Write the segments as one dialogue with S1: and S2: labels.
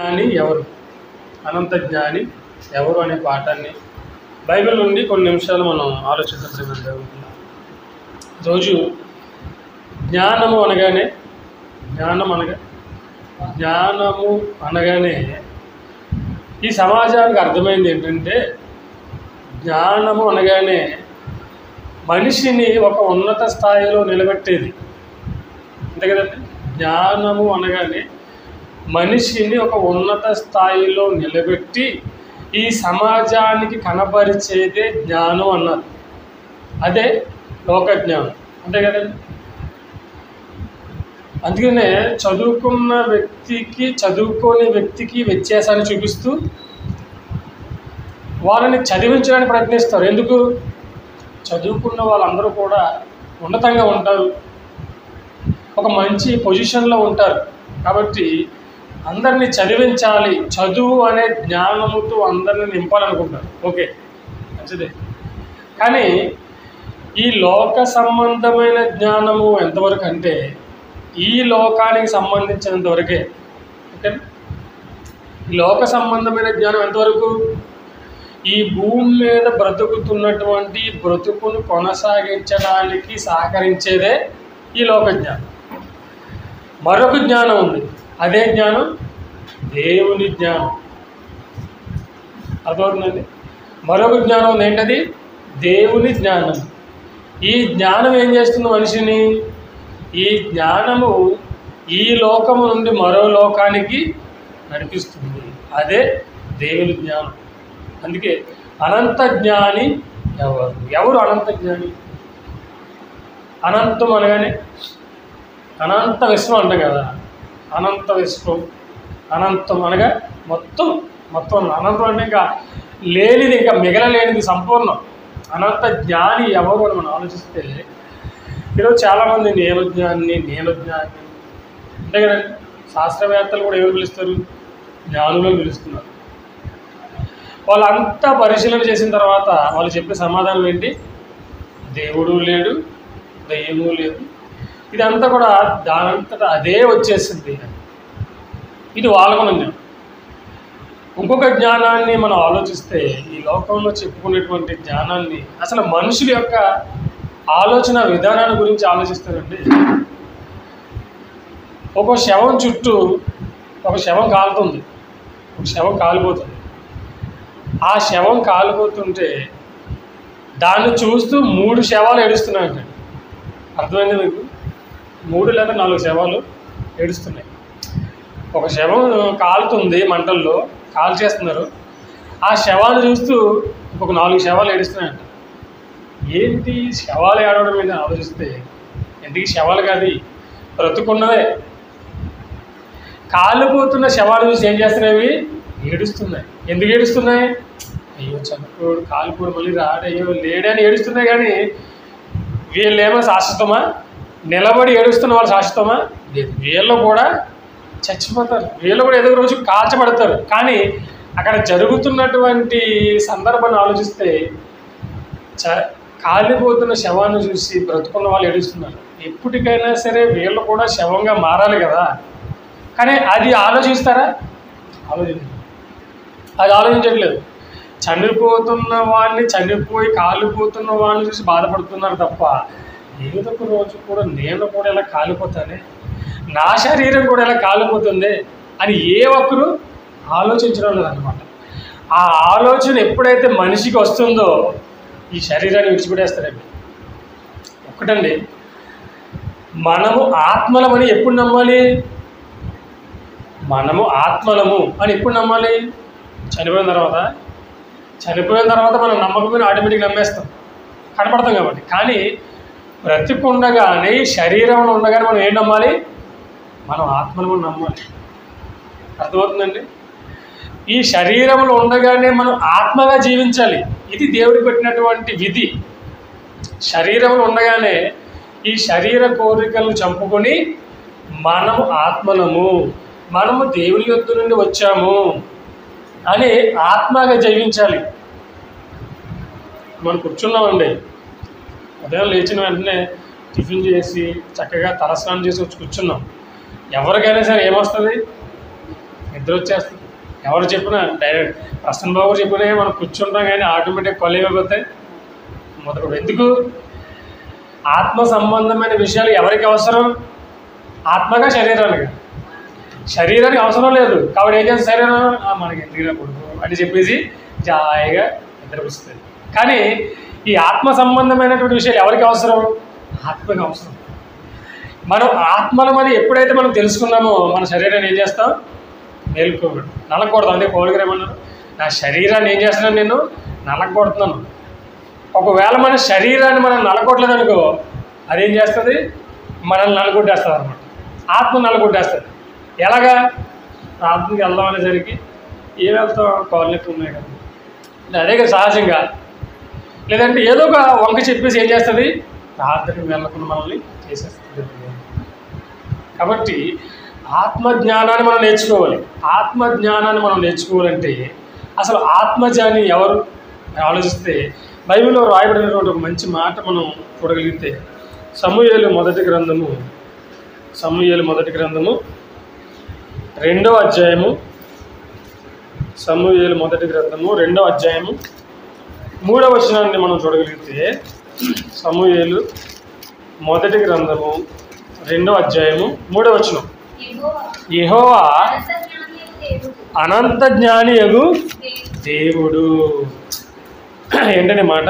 S1: జ్ఞాని ఎవరు, అనంత జ్ఞాని ఎవరు అనే పాఠాన్ని బైబిల్ నుండి కొన్ని నిమిషాలు మనం ఆలోచిద్దాం. రోజు జ్ఞానము అనగానే ఈ సమాజానికి అర్థమైంది ఏంటంటే, జ్ఞానము అనగానే మనిషిని ఒక ఉన్నత స్థాయిలో నిలబెట్టేది. అంతే కదండి. జ్ఞానము అనగానే మనిషిని ఒక ఉన్నత స్థాయిలో నిలబెట్టి ఈ సమాజానికి కనబరిచేదే జ్ఞానం అన్నారు. అదే లోక జ్ఞానం. అంతే కదండి. అందుకనే చదువుకున్న వ్యక్తికి చదువుకోని వ్యక్తికి వ్యత్యాసాన్ని చూపిస్తూ వాళ్ళని చదివించడానికి ప్రయత్నిస్తారు. ఎందుకు? చదువుకున్న వాళ్ళందరూ కూడా ఉన్నతంగా ఉంటారు, ఒక మంచి పొజిషన్లో ఉంటారు. కాబట్టి అందరినీ చదివించాలి, చదువు అనే జ్ఞానముతో అందరినీ నింపాలనుకుంటారు. ఓకే, మంచిదే. కానీ ఈ లోక సంబంధమైన జ్ఞానము ఎంతవరకు అంటే ఈ లోకానికి సంబంధించినంత వరకే. ఓకే, ఈ లోక సంబంధమైన జ్ఞానం ఎంతవరకు? ఈ భూమి మీద బ్రతుకుతున్నటువంటి బ్రతుకును కొనసాగించడానికి సహకరించేదే ఈ లోక జ్ఞానం. మరొక జ్ఞానం ఉంది, అదే జ్ఞానం దేవుని జ్ఞానం. అర్థమవుతుందండి. మరొక జ్ఞానం ఉంది, ఏంటది? దేవుని జ్ఞానం. ఈ జ్ఞానం ఏం చేస్తుంది మనిషిని? ఈ జ్ఞానము ఈ లోకము నుండి మరో లోకానికి నడిపిస్తుంది. అదే దేవుని జ్ఞానం. అందుకే అనంత జ్ఞాని ఎవరు అనంత జ్ఞాని? అనంతం అనగానే అనంత విశ్వం అంటాం కదా. అనంత విశ్వం, అనంతం అనగా మొత్తం అనంతం అంటే ఇంకా లేనిది, ఇంకా మిగలలేనిది, సంపూర్ణం. అనంత జ్ఞాని ఎవరు అని మనం ఆలోచిస్తే ఈరోజు చాలామంది నేను జ్ఞాని అంటే కదండి. శాస్త్రవేత్తలు కూడా ఎవరు పిలుస్తారు? జ్ఞానులను పిలుస్తున్నారు. వాళ్ళంతా పరిశీలన చేసిన తర్వాత వాళ్ళు చెప్పే సమాధానం ఏంటి? దేవుడు లేడు, దయ్యము లేదు. ఇదంతా కూడా దానంతటా అదే వచ్చేసింది. ఇది వాళ్ళకున్న జ్ఞానం. ఇంకొక జ్ఞానాన్ని మనం ఆలోచిస్తే, ఈ లోకంలో చెప్పుకునేటువంటి జ్ఞానాన్ని అసలు మనుషుల యొక్క ఆలోచన విధానాన్ని గురించి ఆలోచిస్తారండి. ఒక శవం చుట్టూ ఒక శవం కాలుతుంది, ఒక శవం కాలిపోతుంది. ఆ శవం కాలిపోతుంటే దాన్ని చూస్తూ 3 శవాలు ఏడుస్తున్నాయంట. అర్థమైంది మీకు? 3 లేదా 4 శవాలు ఏడుస్తున్నాయి. ఒక శవం కాలుతుంది, మంటల్లో కాల్చేస్తున్నారు. ఆ శవాన్ని చూస్తూ ఇంకొక 4 శవాలు ఏడుస్తున్నాయంట. ఏంటి శవాలు ఏడవడం ఏంటి ఆలోచిస్తే, ఎందుకు శవాలు కాదు, బ్రతుకున్నవే. కాలిపోతున్న శవాలు చూసి ఏం చేస్తున్నాయి? ఏడుస్తున్నాయి. ఎందుకు ఏడుస్తున్నాయి? అయ్యో చనిపోయాడు, కాలిపోడు, మళ్ళీ రాడు, అయ్యో లేడని ఏడుస్తున్నాయి. కానీ వీళ్ళేమో శాశ్వతమా? నిలబడి ఏడుస్తున్న వాళ్ళు శాశ్వతమా? లేదు. వీళ్ళు కూడా చచ్చిపోతారు, వీళ్ళు కూడా ఏదో రోజు కాల్చబడతారు. కానీ అక్కడ జరుగుతున్నటువంటి సందర్భాన్ని ఆలోచిస్తే కాలిపోతున్న శవాన్ని చూసి బ్రతుకున్న వాళ్ళు ఏడుస్తున్నారు. ఎప్పటికైనా సరే వీళ్ళు కూడా శవంగా మారాలి కదా. కానీ అది ఆలోచిస్తారా? అది ఆలోచించట్లేదు. చనిపోతున్న వాడిని, చనిపోయి కాలిపోతున్న వాడిని చూసి బాధపడుతున్నారు తప్ప, ఏదో ఒక రోజు కూడా నేను కూడా ఇలా కాలిపోతానే, నా శరీరం కూడా ఇలా కాలిపోతుంది అని ఏ ఒక్కరు ఆలోచించడం లేదన్నమాట. ఆ ఆలోచన ఎప్పుడైతే మనిషికి వస్తుందో ఈ శరీరాన్ని విడిచిపెట్టేస్తారండి. ఒక్కటండి, మనము ఆత్మలమని ఎప్పుడు నమ్మాలి? మనము ఆత్మలము అని ఎప్పుడు నమ్మాలి? చనిపోయిన తర్వాత మనం నమ్మకమైన ఆటోమేటిక్గా నమ్మేస్తాం, కనపడతాం కాబట్టి. కానీ బ్రతికుండగానే, శరీరంలో ఉండగానే మనం ఏం నమ్మాలి? మనం ఆత్మను నమ్మాలి. అర్థమవుతుందండి. ఈ శరీరంలో ఉండగానే మనం ఆత్మగా జీవించాలి. ఇది దేవుడికి పెట్టినటువంటి విధి. శరీరంలో ఉండగానే ఈ శరీర కోరికలను చంపుకొని మనము ఆత్మలము, మనము దేవుని యొద్ద నుండి వచ్చాము అని ఆత్మగా జీవించాలి. మనం కూర్చున్నామండి, ఉదయం లేచిన వెంటనే టిఫిన్ చేసి చక్కగా తలస్నానం చేసి వచ్చి కూర్చున్నాం. ఎవరికైనా సరే ఏమొస్తుంది? నిద్ర వచ్చేస్తుంది. ఎవరు చెప్పినా డైరెక్ట్ ప్రసన్న బాబు చెప్పినా మనం కూర్చుంటాం, కానీ ఆటోమేటిక్ కళ్ళు ఏమైపోతాయి మొదలు. ఎందుకు? ఆత్మ సంబంధమైన విషయాలు ఎవరికి అవసరం? ఆత్మగా శరీరానికి. శరీరానికి అవసరం లేదు కాబట్టి ఏం చేస్తుంది శరీరం? మనకి ఎందుకు కొడుకు అని చెప్పేసి జాయిగా నిద్రపుస్తుంది. కానీ ఈ ఆత్మ సంబంధమైనటువంటి విషయాలు ఎవరికి అవసరం? ఆత్మకి అవసరం. మనం ఆత్మలు మరి ఎప్పుడైతే మనం తెలుసుకున్నామో మన శరీరాన్ని ఏం చేస్తాం? మేలుకోకూడదు, నలగకూడదు. అంటే పౌలు గారు ఏమన్నారు? నా శరీరాన్ని ఏం చేస్తున్నాను? నేను నలగొడుతున్నాను. ఒకవేళ మన శరీరాన్ని మనం నలగొట్టలేదు అనుకో, అదేం చేస్తుంది? మనల్ని నలగొట్టేస్తుంది అనమాట. ఆత్మ నలగొట్టేస్తుంది. ఎలాగా? ప్రార్థనకి వెళ్దాం అనేసరికి ఏం వెళ్తాం? కాళ్ళు ఎక్కువ ఉన్నాయి కదా, అదే కదా సహజంగా. లేదంటే ఏదో ఒక వంక చెప్పేసి ఏం చేస్తుంది? ప్రార్థనకి వెళ్ళకుండా మనల్ని చేసేస్తుంది. కాబట్టి ఆత్మజ్ఞానాన్ని మనం నేర్చుకోవాలి. ఆత్మజ్ఞానాన్ని మనం నేర్చుకోవాలంటే అసలు ఆత్మజ్ఞాని ఎవరు అని ఆలోచిస్తే బైబిల్లో రాయబడినటువంటి ఒక మంచి మాట మనం చూడగలిగితే సమూయేలు మొదటి గ్రంథము 2వ అధ్యాయము, సమూయేలు మొదటి గ్రంథము 2వ అధ్యాయము 3వ వచనాన్ని మనం చూడగలిగితే, సమూయేలు మొదటి గ్రంథము 2వ అధ్యాయము 3వ వచనం, యెహోవా అనంత జ్ఞానియగు దేవుడు. ఏంటనే మాట?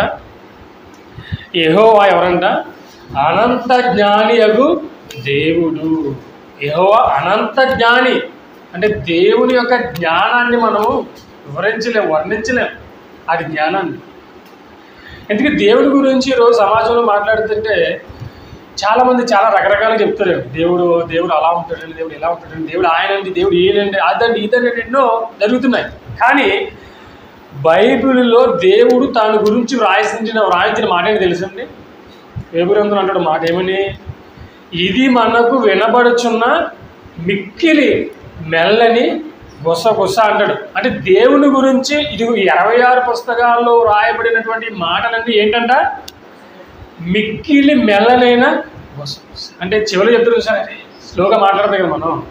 S1: యెహోవా ఎవరంట? అనంత జ్ఞానియగు దేవుడు. యెహోవా అనంత జ్ఞాని అంటే దేవుని యొక్క జ్ఞానాన్ని మనము వివరించలేం, వర్ణించలేం అది జ్ఞానాన్ని. ఎందుకంటే దేవుడి గురించి ఈరోజు సమాజంలో మాట్లాడుతుంటే చాలామంది చాలా రకరకాలుగా చెప్తారు. దేవుడు అలా ఉంటాడండి, దేవుడు ఇలా ఉంటాడండి, దేవుడు ఆయనండి, దేవుడు ఈయనండి, అదండి ఇదండి ఎన్నో జరుగుతున్నాయి. కానీ బైబిల్లో దేవుడు తాను గురించి వ్రాయించిన మాట ఏంటి తెలుసండి? వేబురంతులు అంటాడు మాట ఏమని? ఇది మనకు వినబడుచున్న మిక్కిలి మెల్లని గుసగుస అంటాడు. అంటే దేవుని గురించి ఇది 26 పుస్తకాల్లో రాయబడినటువంటి మాటలన్నీ ఏంటంట? మిక్కిలి మెల్లనైన గుసగుస. అంటే చివరి చెప్తారు సార్, స్లోగా మాట్లాడతాం కదా మనం.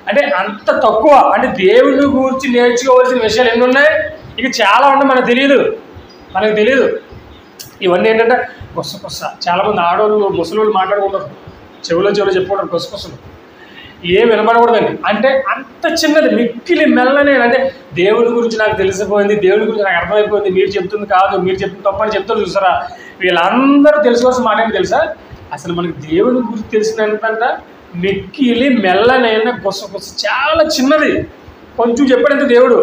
S1: అంటే అంత తక్కువ. అంటే దేవుని గురించి నేర్చుకోవాల్సిన విషయాలు ఎన్ని ఉన్నాయి? ఇక చాలా ఉన్నాయి, మనకు తెలియదు. ఇవన్నీ ఏంటంటే గుసగుస. చాలామంది ఆడవాళ్ళు ముసలోళ్ళు మాట్లాడుకుంటారు, చెవులో చెప్పుకుంటారు గుసగుసలు. ఏం వినబడకూడదండి. అంటే అంత చిన్నది, మిక్కిలి మెల్లనే. అంటే దేవుని గురించి నాకు తెలిసిపోయింది, దేవుని గురించి నాకు అర్థమైపోయింది, మీరు చెప్తుంది కాదు, మీరు చెప్తుంది తప్పని చెప్తారు చూసారా? వీళ్ళందరూ తెలుసుకోవాల్సిన మాట ఏంటి తెలుసా? అసలు మనకి దేవుని గురించి తెలిసినంత మిక్కిలి మెల్లనైన గుసగుస, చాలా చిన్నది. కొంచెం చెప్పాడంటే దేవుడు,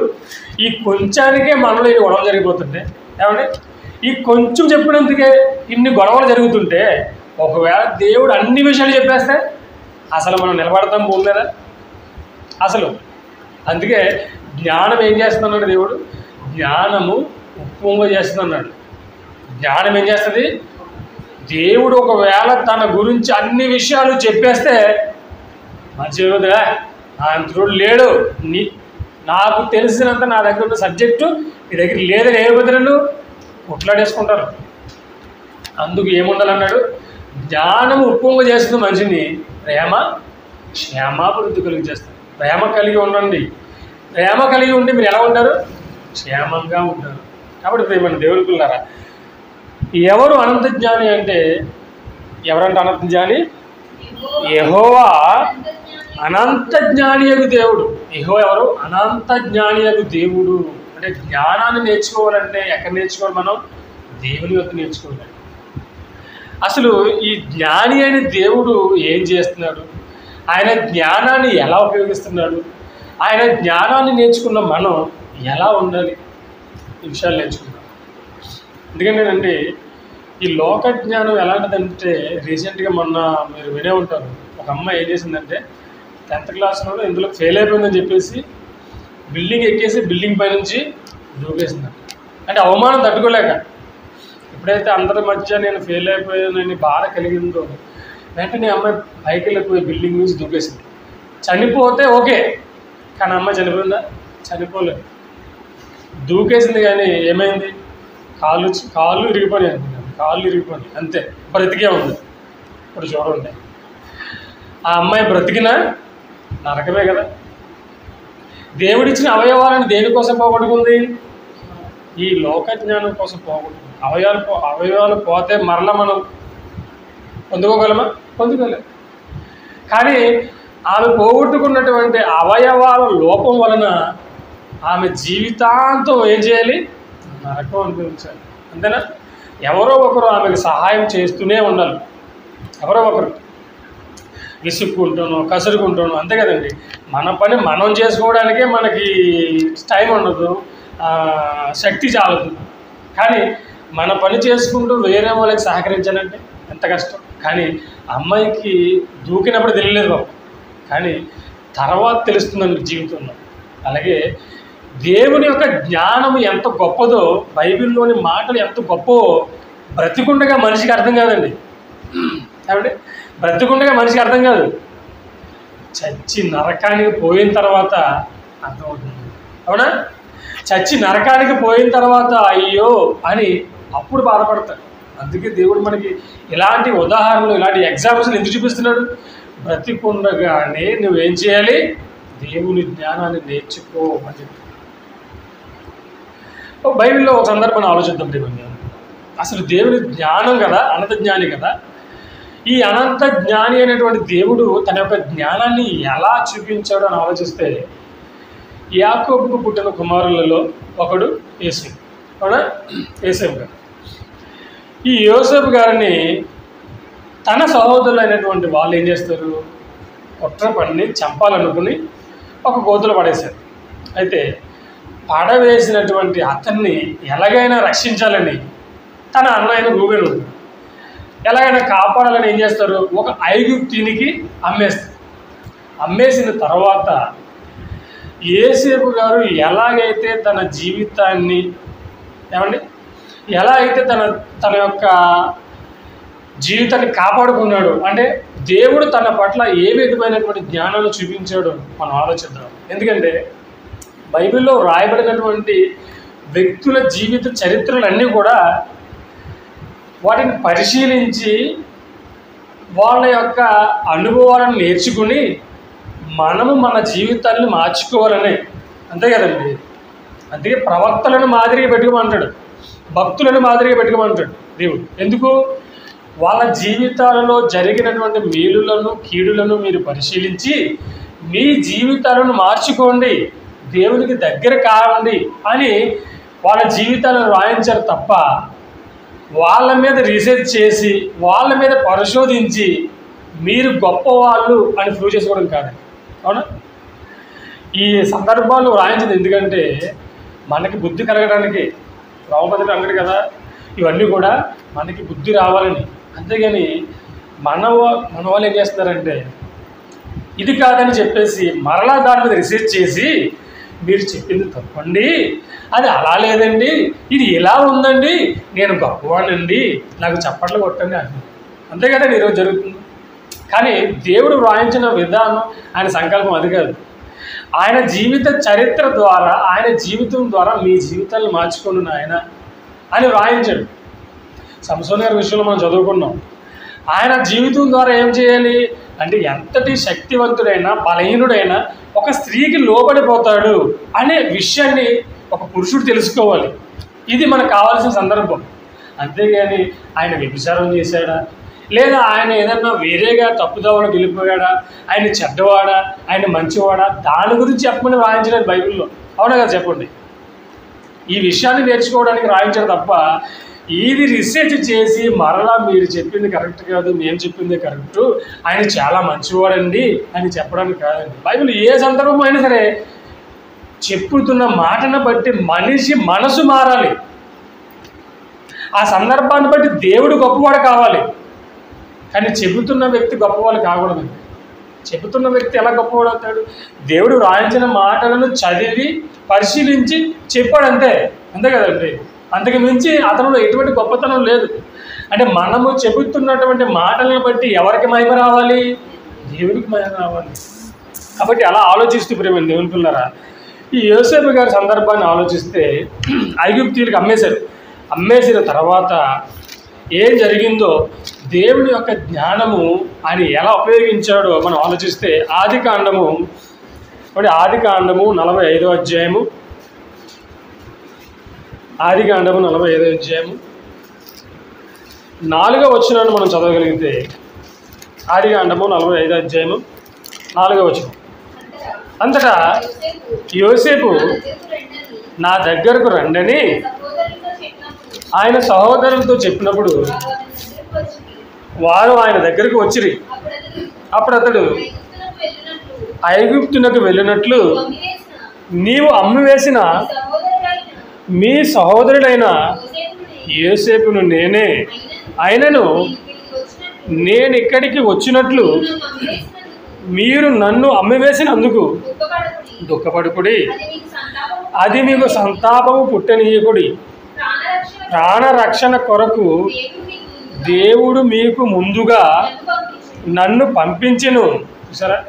S1: ఈ కొంచానికే మనలో ఇన్ని గొడవలు జరిగిపోతుంటే, ఏమంటే ఈ కొంచెం చెప్పినందుకే ఇన్ని గొడవలు జరుగుతుంటే, ఒకవేళ దేవుడు అన్ని విషయాలు చెప్పేస్తే అసలు మనం నిలబడతాం భూమి మీద అసలు. అందుకే జ్ఞానం ఏం చేస్తున్నాడు దేవుడు? జ్ఞానము ఉప్పొంగ చేస్తున్నాడు. జ్ఞానం ఏం చేస్తుంది? దేవుడు ఒకవేళ తన గురించి అన్ని విషయాలు చెప్పేస్తే మంచిగా అంతరుడు లేడు, నాకు తెలిసినంత నా దగ్గర ఉన్న సబ్జెక్టు నీ దగ్గర లేదని ఏమైపోతున్నాడు? కొట్లాడేసుకుంటారు. అందుకు ఏముండాలన్నాడు? జ్ఞానము ఉప్పొంగ చేస్తుంది మనిషిని, ప్రేమ క్షేమాభివృద్ధి కలిగి చేస్తారు. ప్రేమ కలిగి ఉండండి. ప్రేమ కలిగి ఉండి మీరు ఎలా ఉంటారు? క్షేమంగా ఉంటారు. కాబట్టి ప్రేమ దేవుడి పిల్లారా, ఎవరు అనంత జ్ఞాని అంటే ఎవరంటే అనంత జ్ఞాని? యెహోవా అనంత జ్ఞానియగు దేవుడు. యెహోవా ఎవరు? అనంత జ్ఞానియగు దేవుడు. అంటే జ్ఞానాన్ని నేర్చుకోవాలంటే ఎక్కడ నేర్చుకోవాలి? మనం దేవుని యొక్క నేర్చుకోవాలి. అసలు ఈ జ్ఞాని అయిన దేవుడు ఏం చేస్తున్నాడు? ఆయన జ్ఞానాన్ని ఎలా ఉపయోగిస్తున్నాడు? ఆయన జ్ఞానాన్ని నేర్చుకున్న మనం ఎలా ఉండాలి? ఈ విషయాలు నేర్చుకున్నాం. ఎందుకంటేనండి ఈ లోక జ్ఞానం ఎలాంటిదంటే, రీసెంట్గా మొన్న మీరు వినే ఉంటారు, ఒక అమ్మాయి ఏం చేసిందంటే 10th క్లాస్లో ఇందులో ఫెయిల్ అయిపోయిందని చెప్పేసి బిల్డింగ్ ఎక్కేసి బిల్డింగ్ పై నుంచి దూకేసిందంట. అంటే అవమానం తట్టుకోలేక, ఎప్పుడైతే అందరి మధ్య నేను ఫెయిల్ అయిపోయానని బాధ కలిగిందో వెంటనే అమ్మాయి పైకి వెళ్ళిపోయి బిల్డింగ్ నుంచి దూకేసింది. చనిపోతే ఓకే, కానీ అమ్మాయి చనిపోయిందా? చనిపోలేదు. దూకేసింది కానీ ఏమైంది? కాళ్ళు ఇరిగిపోయి అనుకున్నాను, కాళ్ళు ఇరిగిపోయి అంతే, బ్రతికే ఉంది. ఇప్పుడు చూడండి, ఆ అమ్మాయి బ్రతికినా నరకమే కదా. దేవుడిచ్చిన అవయవాలను దేనికోసం పోగొట్టుకుంది? ఈ లోక జ్ఞానం కోసం పోగొట్టుకుంది. అవయవాలు పోతే మరలా మనం పొందుకోగలమా? పొందుకోలేం. కానీ ఆమె పోగొట్టుకున్నటువంటి అవయవాల లోపం వలన ఆమె జీవితాంతం ఏం చేయాలి? నరకం అనుభవించాలి. అంతేనా? ఎవరో ఒకరు ఆమెకు సహాయం చేస్తూనే ఉండాలి. ఎవరో ఒకరు విసుక్కుంటాను, కసురుకుంటాను, అంతే కదండి. మన పని మనం చేసుకోవడానికే మనకి టైం ఉండదు, శక్తి చాలదు. కానీ మన పని చేసుకుంటూ వేరే వాళ్ళకి సహకరించాలంటే ఎంత కష్టం. కానీ అమ్మాయికి దూకినప్పుడు తెలియలేదు బాబు, కానీ తర్వాత తెలుస్తుందండి జీవితంలో. అలాగే దేవుని యొక్క జ్ఞానం ఎంత గొప్పదో, బైబిల్లోని మాటలు ఎంత గొప్పో బ్రతికుండగా మనిషికి అర్థం కాదండి. కాబట్టి బ్రతికుండగా మనిషికి అర్థం కాదు, చచ్చి నరకానికి పోయిన తర్వాత అర్థమవుతుంది. అవునా? చచ్చి నరకానికి పోయిన తర్వాత అయ్యో అని అప్పుడు బాధపడతాడు. అందుకే దేవుడు మనకి ఇలాంటి ఉదాహరణలు, ఇలాంటి ఎగ్జాంపుల్స్ ఎందుకు చూపిస్తున్నాడు? బ్రతికుండగానే నువ్వేం చేయాలి? దేవుని జ్ఞానాన్ని నేర్చుకో అని చెప్పి. బైబిల్లో ఒక సందర్భాన్ని ఆలోచిద్దాం. దేవుని అసలు దేవుని జ్ఞానం కదా, అనంత జ్ఞాని కదా. ఈ అనంత జ్ఞాని అనేటువంటి దేవుడు తన యొక్క జ్ఞానాన్ని ఎలా చూపించాడు అని ఆలోచిస్తే, యాకోబుకు పుట్టిన కుమారులలో ఒకడు యోసేపు. అవునా? యోసేపు గారు. ఈ యోసేపు గారిని తన సహోదరులు అయినటువంటి వాళ్ళు ఏం చేస్తారు? కుట్ర పన్ని చంపాలనుకుని ఒక గోతులో పడేశారు. అయితే పడవేసినటువంటి అతన్ని ఎలాగైనా రక్షించాలని తన అన్నయ్య రూబేను ఉంటాడు. ఎలాగైనా కాపాడాలని ఏం చేస్తారు? ఒక ఐగుప్తునికి అమ్మేస్తారు. అమ్మేసిన తర్వాత యోసేపు గారు ఎలాగైతే తన జీవితాన్ని ఎలా అయితే తన యొక్క జీవితాన్ని కాపాడుకున్నాడు అంటే దేవుడు తన పట్ల ఏ విధమైనటువంటి జ్ఞానాలు చూపించాడు మనం ఆలోచిద్దాం. ఎందుకంటే బైబిల్లో రాయబడినటువంటి వ్యక్తుల జీవిత చరిత్రలన్నీ కూడా వాటిని పరిశీలించి వాళ్ళ యొక్క అనుభవాలను నేర్చుకుని మనము మన జీవితాన్ని మార్చుకోవాలని, అంతే కదండి. అందుకే ప్రవక్తలను మాదిరిగా పెట్టుకోమంటాడు, భక్తులను మాదిరిగా పెట్టుకోమంటాడు దేవుడు. ఎందుకు? వాళ్ళ జీవితాలలో జరిగినటువంటి మేలులను కీడులను మీరు పరిశీలించి మీ జీవితాలను మార్చుకోండి, దేవునికి దగ్గర కావండి అని వాళ్ళ జీవితాలను రాయించారు తప్ప వాళ్ళ మీద రీసెర్చ్ చేసి వాళ్ళ మీద పరిశోధించి మీరు గొప్పవాళ్ళు అని ప్రూవ్ చేసుకోవడం కాదు. అవునా? ఈ సందర్భాలు రాయించింది ఎందుకంటే మనకి బుద్ధి కలగడానికి. రామభద్రుడు అన్నాడు కదా, ఇవన్నీ కూడా మనకి బుద్ధి రావాలని. అంతేగాని మన వాళ్ళు ఏం చేస్తున్నారంటే ఇది కాదని చెప్పేసి మరలా దాని మీద రీసెర్చ్ చేసి మీరు చెప్పింది తప్పండి, అది అలా లేదండి, ఇది ఇలా ఉందండి, నేను గొప్పవాడినండి, నాకు చప్పట్లు కొట్టండి అని. అంతే కదండి ఈరోజు జరుగుతుంది. కానీ దేవుడు వ్రాయించిన విధానం, ఆయన సంకల్పం అది కాదు. ఆయన జీవిత చరిత్ర ద్వారా, ఆయన జీవితం ద్వారా మీ జీవితాన్ని మార్చుకుని ఆయన అని వ్రాయించాడు. సంసోన్ గారి విషయంలో మనం చదువుకున్నాం. ఆయన జీవితం ద్వారా ఏం చేయాలి అంటే ఎంతటి శక్తివంతుడైనా బలహీనుడైనా ఒక స్త్రీకి లోబడిపోతాడు అనే విషయాన్ని ఒక పురుషుడు తెలుసుకోవాలి. ఇది మనకు కావాల్సిన సందర్భం. అంతేగాని ఆయన వ్యభిచారం చేశాడా, లేదా ఆయన ఏదన్నా వేరేగా తప్పుదోవలోకి వెళ్ళిపోయాడా, ఆయన చెడ్డవాడా, ఆయన మంచివాడా, దాని గురించి చెప్పమని రాయించలేదు బైబిల్లో. అవునా కదా? చెప్పండి. ఈ విషయాన్ని నేర్చుకోవడానికి రాయించారు తప్ప ఇది రీసెర్చ్ చేసి మరలా మీరు చెప్పింది కరెక్ట్ కాదు, మేము చెప్పింది కరెక్టు, ఆయన చాలా మంచివాడండి అని చెప్పడానికి కాదండి. బైబిల్ ఏ సందర్భం అయినా సరే చెప్పుతున్న మాటను బట్టి మనిషి మనసు మారాలి. ఆ సందర్భాన్ని బట్టి దేవుడు గొప్పవాడు కావాలి, కానీ చెబుతున్న వ్యక్తి గొప్పవాడు కాకూడదు. చెబుతున్న వ్యక్తి ఎలా గొప్పవాడు అవుతాడు? దేవుడు రాయించిన మాటలను చదివి పరిశీలించి చెప్పాడు, అంతే. అంతే కదండి. అంతకు మించి అతనిలో ఎటువంటి గొప్పతనం లేదు. అంటే మనము చెబుతున్నటువంటి మాటలను బట్టి ఎవరికి మహిమ రావాలి? దేవుడికి మహిమ రావాలి. కాబట్టి అలా ఆలోచిస్తూ ప్రేమ దేవుని పిల్లరా, ఈ యోసేపు గారి సందర్భాన్ని ఆలోచిస్తే ఐగుప్తీయులకు అమ్మేసిన తర్వాత ఏం జరిగిందో, దేవుని యొక్క జ్ఞానము ఆయన ఎలా ఉపయోగించాడో మనం ఆలోచిస్తే ఆదికాండము మరి ఆదికాండము 45వ అధ్యాయము, ఆదికాండము 45వ అధ్యాయము 4వ వచనాన్ని మనం చదవగలిగితే, ఆదికాండము 45వ అధ్యాయము 4వ వచనం. అంతటా యోసేపు నా దగ్గరకు రండని ఆయన సహోదరులతో చెప్పినప్పుడు వారు ఆయన దగ్గరకు వచ్చిరి. అప్పుడు అతడు ఐగుప్తునకు వెళ్ళినట్లు నీవు అమ్మివేసిన మీ సహోదరుడైన యోసేపును నేనే, అయినను నేను ఇక్కడికి వచ్చినట్లు మీరు నన్ను అమ్మివేసినందుకు దుఃఖపడుకుడి, అది మీకు సంతాపము పుట్టనీయకుడి. ప్రాణరక్షణ కొరకు దేవుడు మీకు ముందుగా నన్ను పంపించెను. చూసారా,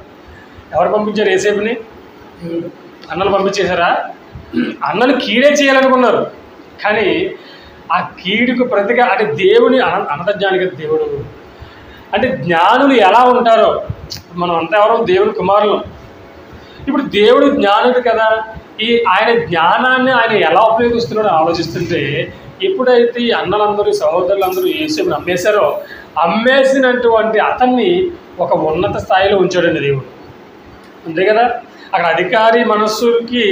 S1: ఎవరు పంపించారు యోసేపుని? అన్నలు పంపించేశారా? అన్నలు కీడే చేయాలనుకున్నారు, కానీ ఆ కీడుకు ప్రతిగా అంటే దేవుని అనంతజ్ఞానికి దేవుడు అంటే జ్ఞానులు ఎలా ఉంటారో, మనం అంతా ఎవరో దేవుని కుమారులు. ఇప్పుడు దేవుడు జ్ఞానుడు కదా, ఆయన జ్ఞానాన్ని ఆయన ఎలా ఉపయోగిస్తున్నాడో ఆలోచిస్తుంటే, ఎప్పుడైతే ఈ అన్నలందరూ సహోదరులందరూ యేసుని అమ్మేశారో, అమ్మేసినటువంటి అతన్ని ఒక ఉన్నత స్థాయిలో ఉంచాడండి దేవుడు. అంతే కదా, అక్కడ అధికారి మనస్సుకి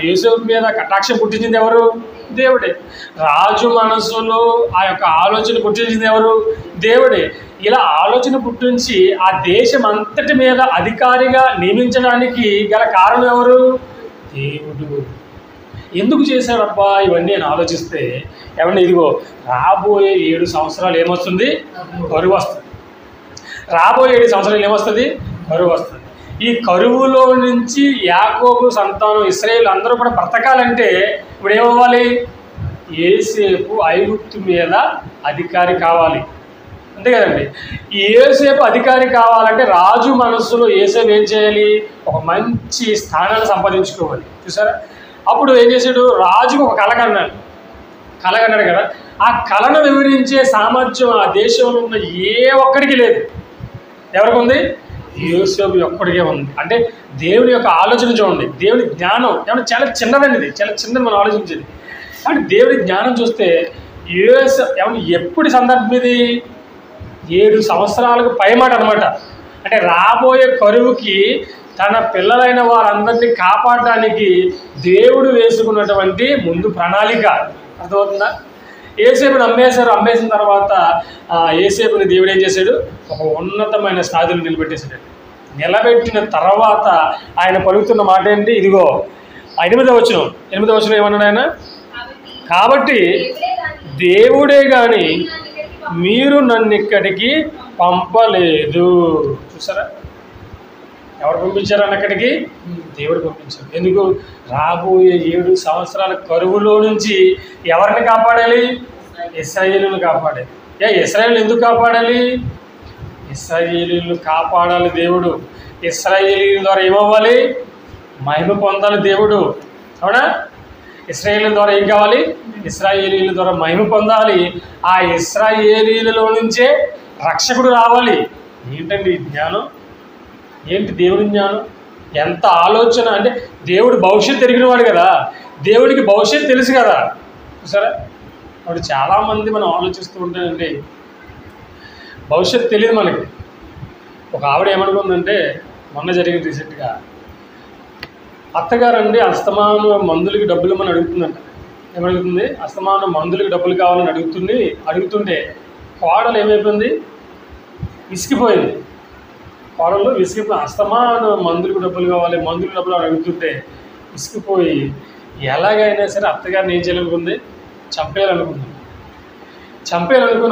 S1: యోసేపు మీద కటాక్షం పుట్టించింది ఎవరు? దేవుడే. రాజు మనస్సులో ఆ యొక్క ఆలోచన పుట్టించింది ఎవరు? దేవుడే. ఇలా ఆలోచన పుట్టించి ఆ దేశం అంతటి మీద అధికారిగా నియమించడానికి గల కారణం ఎవరు? దేవుడు. ఎందుకు చేశాడబ్బా ఇవన్నీ అని ఆలోచిస్తే, ఏమన్నా ఇదిగో రాబోయే 7 సంవత్సరాలు ఏమొస్తుంది? కరువు వస్తుంది. రాబోయే 7 సంవత్సరాలు ఏమొస్తుంది? కరువు వస్తుంది. ఈ కరువులో నుంచి యాకోబు సంతానం ఇశ్రాయేలు అందరూ కూడా బ్రతకాలంటే ఇప్పుడు ఏమవ్వాలి? యోసేపు ఐగుప్తు మీద అధికారి కావాలి, అంతే కదండి. యోసేపు అధికారి కావాలంటే రాజు మనస్సులో యోసేపు ఏం చేయాలి? ఒక మంచి స్థానాన్ని సంపాదించుకోవాలి. చూసారా, అప్పుడు ఏం చేశాడు? రాజుకు ఒక కళ కన్నాడు కదా, ఆ కళను వివరించే సామర్థ్యం ఆ దేశంలో ఉన్న ఏ ఒక్కడికి లేదు. ఎవరికి ఉంది? యోసేపు ఒక్కడికే ఉంది. అంటే దేవుని యొక్క ఆలోచన చూడండి, దేవుని జ్ఞానం ఏమన్నా చాలా చిన్నదండి, ఇది చాలా చిన్నది మనం ఆలోచించేది. అంటే దేవుని జ్ఞానం చూస్తే ఏమన్నా ఎప్పుడు సందర్భం ఇది? 7 సంవత్సరాలకు పైమాట అనమాట. అంటే రాబోయే కరువుకి తన పిల్లలైన వారందరినీ కాపాడడానికి దేవుడు వేసుకున్నటువంటి ముందు ప్రణాళిక. అర్థమవుతుందా? యోసేపుని అమ్మేసిన తర్వాత యోసేపుని దేవుడు ఏం చేశాడు? ఒక ఉన్నతమైన స్థాయిలో నిలబెట్టేశాడు. నిలబెట్టిన తర్వాత ఆయన పలుకుతున్న మాట ఏంటి? ఇదిగో 8వ వచనం ఏమన్నాడు ఆయన? కాబట్టి దేవుడే కానీ మీరు నన్ను ఇక్కడికి పంపలేదు. చూసారా, ఎవరు పంపించారు అన్న ఇక్కడికి? దేవుడు పంపించారు. ఎందుకు? రాబోయే 7 సంవత్సరాల కరువులో నుంచి ఎవరిని కాపాడాలి? ఇశ్రాయేలును కాపాడాలి. ఇశ్రాయేలు ఎందుకు కాపాడాలి? ఇశ్రాయేలును కాపాడాలి దేవుడు. ఇశ్రాయేలీల ద్వారా ఏమవ్వాలి? మహిమ పొందాలి దేవుడు. అవునా? ఇశ్రాయేలీల ద్వారా ఏం కావాలి? ఇశ్రాయేలీల ద్వారా మహిమ పొందాలి. ఆ ఇశ్రాయేలీలలో నుంచే రక్షకుడు రావాలి. ఏంటండి జ్ఞానం? ఏంటి దేవుని జ్ఞానం? ఎంత ఆలోచన అంటే, దేవుడు భవిష్యత్తు ఎరిగినవాడు కదా, దేవుడికి భవిష్యత్తు తెలుసు కదా. చూసారా, అప్పుడు చాలామంది మనం ఆలోచిస్తూ ఉంటానండి, భవిష్యత్తు తెలియదు మనకి. ఒక ఆవిడ ఏమనుకుందంటే, మొన్న జరిగింది రీసెంట్గా, అత్తగారండి అస్తమాను మందులకి డబ్బులు మనం అడుగుతుందంట. ఏమడుగుతుంది? అస్తమాను మందులకి డబ్బులు కావాలని అడుగుతుంటే కోడలు ఏమైపోయింది? విసిగిపోయింది. కోడలు విసిగిపోయి అస్తమాను మందులకు డబ్బులు కావాలి, మందులకు డబ్బులు అడుగుతుంటే విసిగిపోయి ఎలాగైనా సరే అత్తగారిని ఏం చేయాలనుకుంది? చంపేయాలనుకుని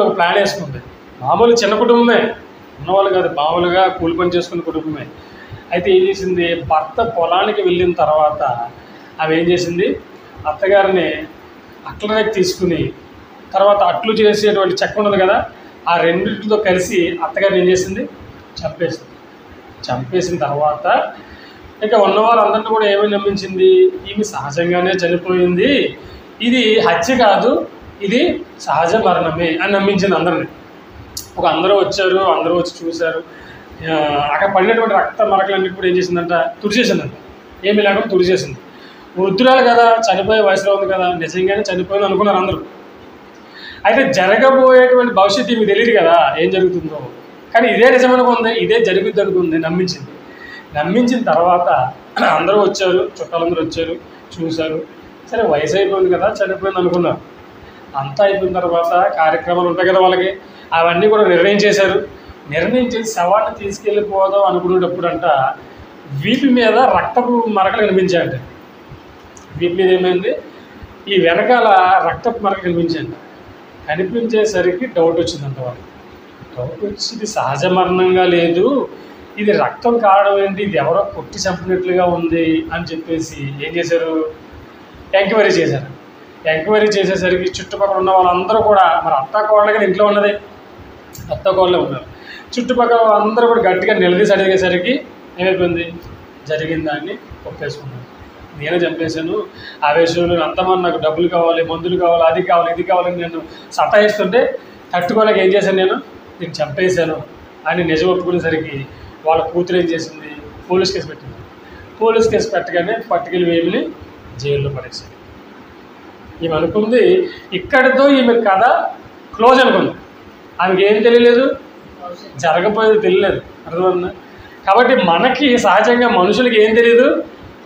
S1: ఒక ప్లాన్ వేసుకుంది. మామూలు చిన్న కుటుంబమే, ఉన్నవాళ్ళు కాదు, మామూలుగా కూలి పని చేసుకున్న కుటుంబమే. అయితే ఏం చేసింది? భర్త పొలానికి వెళ్ళిన తర్వాత ఆమె ఏం చేసింది? అత్తగారిని అట్లనే తీసుకుని తర్వాత అట్లు చేసేటువంటి చెక్క ఉండదు కదా, ఆ రెండింటితో కలిసి అత్తగారిని ఏం చేసింది? చంపేసిన తర్వాత ఇంకా ఉన్నవారందరినీ కూడా ఏమని నమ్మించింది? ఈమె సహజంగానే చనిపోయింది, ఇది హత్య కాదు, ఇది సహజ మరణమే అని నమ్మించింది అందరినీ. అందరూ వచ్చి చూశారు. అక్కడ పడినటువంటి రక్త మరకలన్నీ కూడా ఏం చేసిందంట, తుడిచేసిందంట. ఏమి లేకుండా తుడిచేసింది. వృద్ధురాలు కదా, చనిపోయే వయసులో ఉంది కదా, నిజంగానే చనిపోయింది అనుకున్నారు అందరూ. అయితే జరగబోయేటువంటి భవిష్యత్తు మీకు తెలియదు కదా ఏం జరుగుతుందో, కానీ ఇదే నిజమనుకుంది, ఇదే జరుగుద్ది అనుకుంది, నమ్మించింది. నమ్మించిన తర్వాత అందరూ వచ్చారు, చుట్టాలందరూ వచ్చారు, చూశారు. సరే వయసు అయిపోయింది కదా, చనిపోయింది అనుకున్నారు. అంతా అయిపోయిన తర్వాత కార్యక్రమాలు ఉంటాయి కదా వాళ్ళకి, అవన్నీ కూడా నిర్ణయం చేశారు. నిర్ణయం చేసి శవాన్ని తీసుకెళ్ళిపోదాం అనుకునేటప్పుడంట వీపి మీద రక్తపు మరకలు కనిపించాయంట. వీపి మీద ఏమైంది, ఈ వెనకాల రక్తపు మరకలు కనిపించాయంట. కనిపించేసరికి డౌట్ వచ్చిందంట వాళ్ళు. డౌట్ వచ్చి ఇది సహజ మరణంగా లేదు, ఇది రక్తం కారడం ఏంటి, ఇది ఎవరో కొట్టి చంపినట్లుగా ఉంది అని చెప్పేసి ఏం చేశారు, ఎంక్వైరీ చేశారు. ఎంక్వైరీ చేసేసరికి చుట్టుపక్కల ఉన్న వాళ్ళందరూ కూడా, మరి అత్తాకోళ్ళగా ఇంట్లో ఉన్నది, అత్తాకోళ్ళే ఉన్నారు, చుట్టుపక్కల అందరూ కూడా గట్టిగా నిలదీసి అడిగేసరికి ఏమైపోయింది, జరిగిన దాన్ని ఒప్పేసుకున్నాను, నేనే చంపేశాను, ఆవేశంలో అంతమంది నాకు డబ్బులు కావాలి, మందులు కావాలి, అది కావాలి, ఇది కావాలని నేను సతాయిస్తుంటే తట్టుకోలేక ఏం చేశాను, నేను చంపేశాను అని నిజం ఒప్పుకునేసరికి వాళ్ళ కూతురు ఏం చేసింది, పోలీస్ కేసు పెట్టింది. పోలీస్ కేసు పెట్టగానే పట్టుకెళ్ళి వేమిని జైల్లో పడేసింది. ఈమె అనుకుంది ఇక్కడితో ఈమె కథ క్లోజ్ అనుకుంది. ఆమెకి ఏం తెలియలేదు, జరగబోయేది తెలియలేదు, అర్థమవుతుందా? కాబట్టి మనకి సహజంగా మనుషులకి ఏం తెలియదు,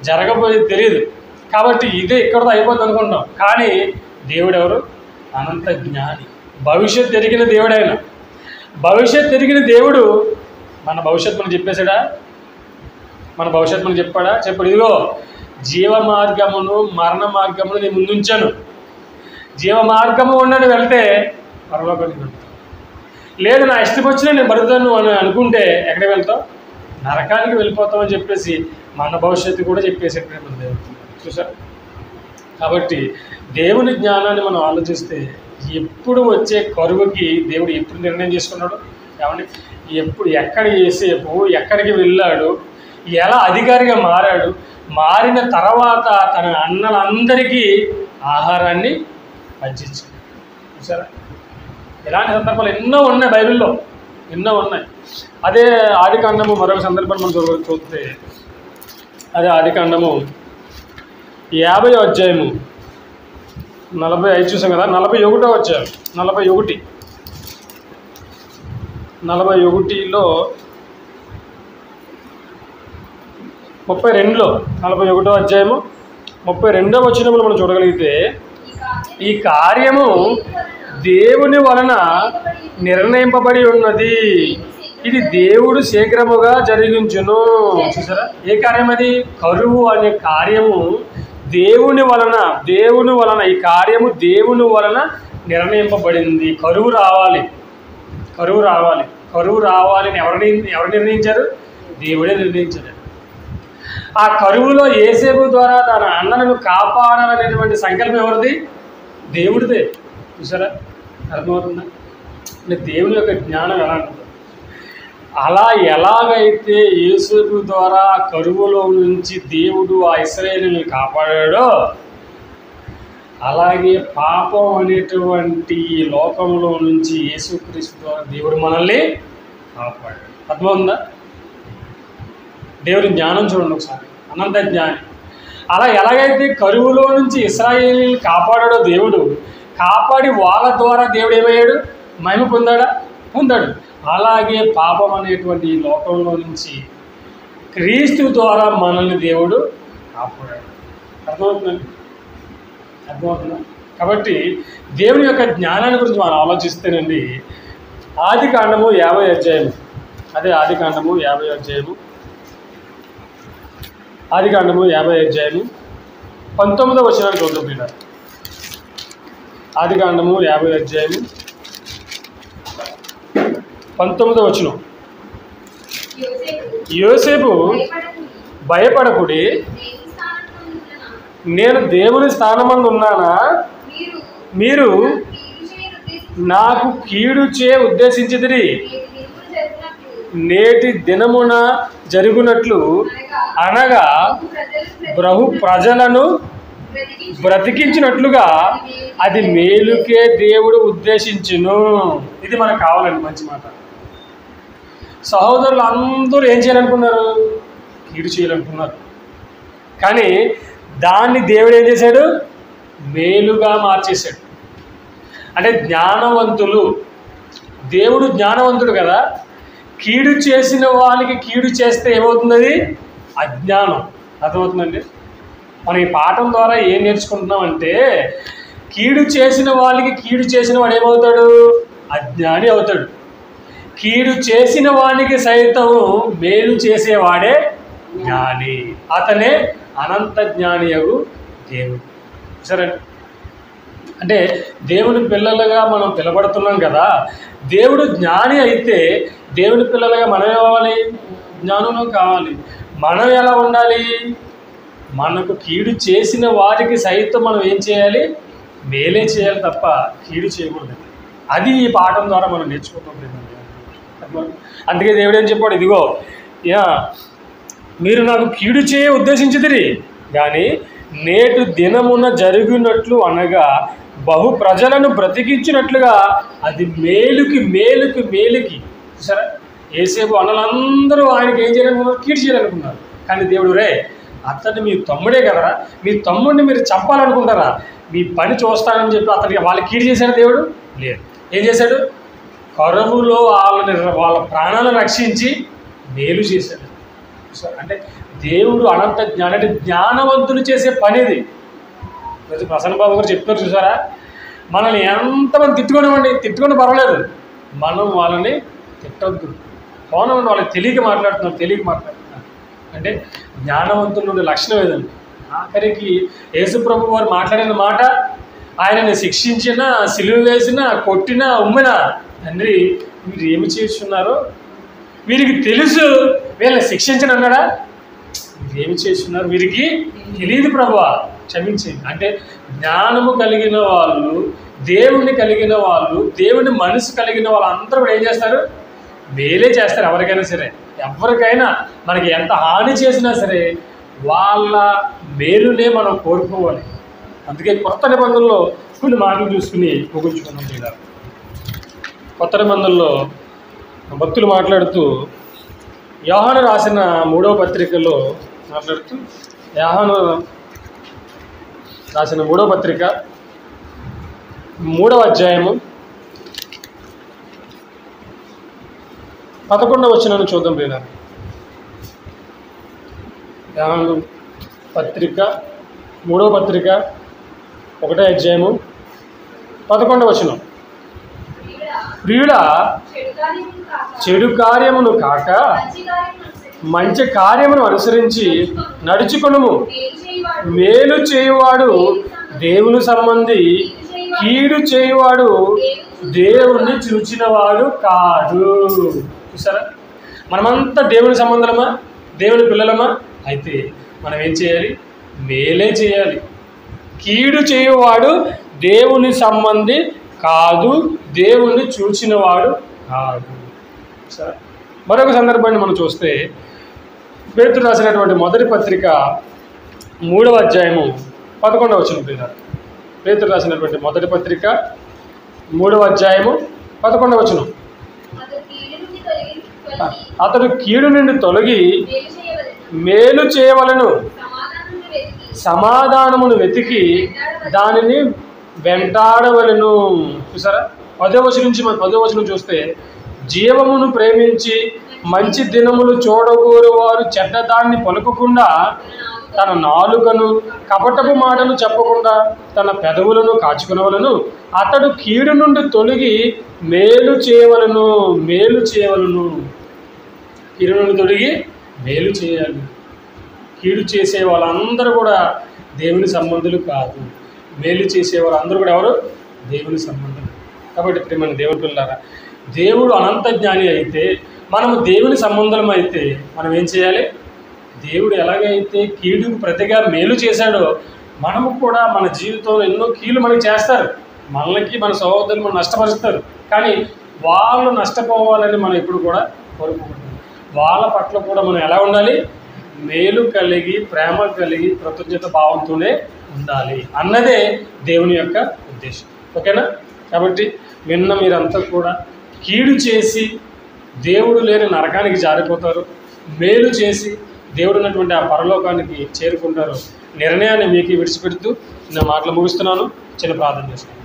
S1: జరగబోయేది తెలియదు. కాబట్టి ఇదే ఇక్కడితో అయిపోద్ది అనుకుంటాం. కానీ దేవుడు ఎవరు, అనంత జ్ఞాని, భవిష్యత్తు ఎరిగిన దేవుడు. ఆయన భవిష్యత్తు ఎరిగిన దేవుడు మన భవిష్యత్తు మనకు చెప్పేశాడా, మన భవిష్యత్తు మనకు చెప్పాడా, చెప్పాడు. ఇదిగో జీవ మార్గమును మరణ మార్గమును నేను ముందుంచాను, జీవ మార్గము ఉండని వెళ్తే పరలోకానికి వెళ్తాను, లేదు నా ఇష్టం వచ్చినా నేను బతుకుతాను అని అనుకుంటే ఎక్కడికి వెళ్తావు, నరకానికి వెళ్ళిపోతామని చెప్పేసి మన భవిష్యత్తు కూడా చెప్పేసేటప్పుడు మన దేవుడు చూసారు. కాబట్టి దేవుని జ్ఞానాన్ని మనం ఆలోచిస్తే ఎప్పుడు వచ్చే కరువుకి దేవుడు ఎప్పుడు నిర్ణయం చేసుకున్నాడు, ఏమండి, ఎప్పుడు ఎక్కడ చేసేపు ఎక్కడికి వెళ్ళాడు, ఎలా అధికారిగా మారాడు, మారిన తర్వాత తన అన్నలందరికీ ఆహారాన్ని పంచించాడు చూసారా. ఇలాంటి సందర్భాలు ఎన్నో ఉన్నాయి, బైబిల్లో ఎన్నో ఉన్నాయి. అదే ఆదికాండము మరొక సందర్భాన్ని మనం చూస్తే, అదే ఆదికాండము 50వ అధ్యాయము 45 చూసాం కదా, 41వ అధ్యాయం 41లో 32లో 41వ అధ్యాయము 32వ వచనములో మనం చూడగలిగితే, ఈ కార్యము దేవుని వలన నిర్ణయింపబడి ఉన్నది, ఇది దేవుడు శీఘ్రముగా జరిగించును. చూసారా, ఏ కార్యం అది, కరువు అనే కార్యము దేవుని వలన ఈ కార్యము దేవుని వలన నిర్ణయింపబడింది. కరువు రావాలి అని ఎవరు నిర్ణయించారు, దేవుడే నిర్ణయించాడు. ఆ కరువులో యేసేపు ద్వారా తన అన్నలను కాపాడాలనేటువంటి సంకల్పం ఎవరిది, దేవుడిదే. చూసారా, అర్థమవుతుందా, అంటే దేవుని యొక్క జ్ఞానం ఎలా ఉంటుంది. అలా ఎలాగైతే యేసేపు ద్వారా కరువులో నుంచి దేవుడు ఆ ఇశ్రాయేలుని కాపాడాడో, అలాగే పాపం అనేటువంటి ఈ లోకంలో నుంచి యేసుక్రీస్తు ద్వారా దేవుడు మనల్ని కాపాడాడు. అర్థమవుతుందా, దేవుడి జ్ఞానం చూడండి ఒకసారి, అనంత జ్ఞాని. అలా ఎలాగైతే కరువులో నుంచి ఇశ్రాయేలుని కాపాడాడో దేవుడు, కాపాడి వాళ్ళ ద్వారా దేవుడు ఏమయ్యాడు, మహిమ పొందాడు. అలాగే పాపం అనేటువంటి ఈ లోకంలో నుంచి క్రీస్తు ద్వారా మనల్ని దేవుడు కాపాడాడు. అర్థమవుతుందా. కాబట్టి దేవుని యొక్క జ్ఞానాన్ని గురించి మనం ఆలోచిస్తేనండి, ఆదికాండము 50వ అధ్యాయం, అదే ఆదికాండము 50వ అధ్యాయము 19వ వచనాన్ని చూద్దాం. బిడ్డ, ఆదికాండము 50వ అధ్యాయము 19వ వచనం, యోసేపు భయపడకుడి, నేను దేవుని స్థానమందు ఉన్నానా, మీరు నాకు కీడు చే ఉద్దేశించితిరి, నేటి దినమున జరుగునట్లు అనగా బహు ప్రజలను బ్రతికించినట్లుగా అది మేలుకే దేవుడు ఉద్దేశించును. ఇది మనకు కావాలండి, మంచి మాట. సహోదరులు అందరూ ఏం చేయాలనుకున్నారు? కీడు చేయాలనుకున్నారు. కానీ దాన్ని దేవుడు ఏం చేశాడు? మేలుగా మార్చేశాడు. అంటే జ్ఞానవంతులు, దేవుడు జ్ఞానవంతుడు కదా, కీడు చేసిన వాళ్ళకి కీడు చేస్తే ఏమవుతుంది? అది అజ్ఞానం. అర్థమవుతుందండి? మనం ఈ పాఠం ద్వారా ఏం నేర్చుకుంటున్నామంటే, కీడు చేసిన వాళ్ళకి కీడు చేసిన వాడు ఏమవుతాడు? అజ్ఞాని అవుతాడు. కీడు చేసిన వానికి సైతం మేలు చేసేవాడే జ్ఞాని. అతనే అనంత జ్ఞానియగు దేవుడు. సరే, అంటే దేవుని పిల్లలుగా మనం పిలబడుతున్నాం కదా, దేవుడు జ్ఞాని అయితే దేవుని పిల్లలుగా మనం ఏమవ్వాలి? జ్ఞానులు కావాలి. మనం ఎలా ఉండాలి? మనకు కీడు చేసిన వారికి సైతం మనం ఏం చేయాలి? మేలే చేయాలి తప్ప కీడు చేయకూడదు. అది ఈ పాఠం ద్వారా మనం నేర్చుకుంటాం. అందుకే దేవుడు ఏం చెప్పాడు? ఇదిగో మీరు నాకు కీడు చేయ ఉద్దేశించితిరి, కానీ నేటి దినమున జరిగినట్లు అనగా బహు ప్రజలను బ్రతికించినట్లుగా అది మేలుకి మేలుకి మేలుకి. సరే, ఏసేపు అన్నలందరూ ఆయనకి ఏం చేయాలనుకున్నారు? కీడు చేయాలనుకున్నారు. కానీ దేవుడు, రే అతన్ని మీ తమ్ముడే కదరా, మీ తమ్ముడిని మీరు చంపాలనుకుంటారా? మీ పని చూస్తానని చెప్పి అతనికి వాళ్ళు కీడు చేశాడు దేవుడు? లేదు. ఏం చేశాడు? కరువులో వాళ్ళ ప్రాణాలను రక్షించి మేలు చేశాడు. అంటే దేవుడు అనంత జ్ఞానం, అంటే జ్ఞానవంతులు చేసే పని ఇది. ప్రతి ప్రసన్న బాబు గారు చెప్తున్నారు చూసారా, మనల్ని ఎంతమంది తిట్టుకొని పర్వాలేదు, మనం వాళ్ళని తిట్టొద్దు. పోనండి, వాళ్ళకి తెలియక మాట్లాడుతున్నారు. అంటే జ్ఞానవంతుల నుండి లక్షణం ఏదండి? ఆఖరికి యేసుప్రభు వారు మాట్లాడిన మాట, ఆయనని శిక్షించినా, సిలువ వేసినా, కొట్టినా, ఉమ్మినా, తండ్రి మీరు ఏమి చేస్తున్నారో వీరికి తెలుసు, వీళ్ళని శిక్షించను అన్నాడా? మీరు ఏమి చేస్తున్నారు వీరికి తెలియదు ప్రభువా, క్షమించేయండి. అంటే జ్ఞానము కలిగిన వాళ్ళు, దేవుణ్ణి కలిగిన వాళ్ళు, దేవుని మనసు కలిగిన వాళ్ళు అందరూ కూడా ఏం చేస్తారు? మేలే చేస్తారు. ఎవరికైనా సరే, ఎవరికైనా మనకి ఎంత హాని చేసినా సరే వాళ్ళ మేలునే మనం కోరుకోవాలి. అందుకే కొత్త నిబంధనలో కొన్ని మాటలు చూసుకుని ముగించుకున్నాం. లేదా కొత్త నిబంధనలో భక్తులు మాట్లాడుతూ యోహాను రాసిన 3వ పత్రికలో మాట్లాడుతూ, యోహాను రాసిన 3వ పత్రిక 3వ అధ్యాయము 11వ వచనాన్ని చూద్దాం. లేదా యోహాను పత్రిక 3వ పత్రిక 1వ అధ్యాయము 11వ వచనం. ప్రియుడా, చెడు కార్యమును కాక మంచి కార్యమును అనుసరించి నడుచుకొనుము. మేలు చేయువాడు దేవుని సంబంధి, కీడు చేయువాడు దేవుణ్ణి చూచినవాడు కాదు. చూసారా, మనమంతా దేవుని సంబంధమా, దేవుని పిల్లలమా? అయితే మనం ఏం చేయాలి? మేలే చేయాలి. కీడు చేయువాడు దేవుని సంబంధి కాదు, దేవుణ్ణి చూచినవాడు కాదు. సరే, మరొక సందర్భాన్ని మనం చూస్తే పేతురు రాసినటువంటి మొదటి పత్రిక 3వ అధ్యాయము 11వ వచనం. పేతురు రాసినటువంటి మొదటి పత్రిక 3వ అధ్యాయము 11వ వచనం. అతడు కీడు నుండి తొలగి మేలు చేయవలను, సమాధానమును వెతికి దానిని వెంటాడవలను. చూసారా, 10వ వచనం చూస్తే, జీవమును ప్రేమించి మంచి దినములు చూడగోరు వారు చెడ్డదాన్ని పలుకకుండా తన నాలుకను, కపటపు మాటలు చెప్పకుండా తన పెదవులను కాచుకునవలను. అతడు కీడు నుండి తొలగి మేలు చేయవలను. కీడు నుండి తొలగి మేలు చేయాలి. కీడు చేసే వాళ్ళందరూ కూడా దేవుని సంబంధులు కాదు. మేలు చేసే వాళ్ళందరూ కూడా ఎవరు? దేవుని సంబంధులు. కాబట్టి ప్రియమైన దేవుని పిల్లారా, దేవుడు అనంత జ్ఞాని అయితే, మనము దేవుని సంబంధం అయితే మనం ఏం చేయాలి? దేవుడు ఎలాగైతే కీడుకు ప్రతిగా మేలు చేశాడో, మనము కూడా మన జీవితంలో ఎన్నో కీడు మనకి చేస్తారు. మనకి మన సహోదరులు మనం నష్టపరుస్తారు. కానీ వాళ్ళు నష్టపోవాలని మనం ఎప్పుడు కూడా కోరుకుంటున్నాం. వాళ్ళ పట్ల కూడా మనం ఎలా ఉండాలి? మేలు కలిగి, ప్రేమ కలిగి, కృతజ్ఞత భావంతోనే ఉండాలి అన్నదే దేవుని యొక్క ఉద్దేశం. ఓకేనా? కాబట్టి మీరంతా కూడా కీడు చేసి దేవుడు లేని నరకానికి జారిపోతారు, మేలు చేసి దేవుడు ఉన్నటువంటి ఆ పరలోకానికి చేరుకుంటారు. నిర్ణయాన్ని మీకు విడిచిపెడుతూ నా మాటలు ముగిస్తున్నాను. చిన్న ప్రార్థన చేస్తాను.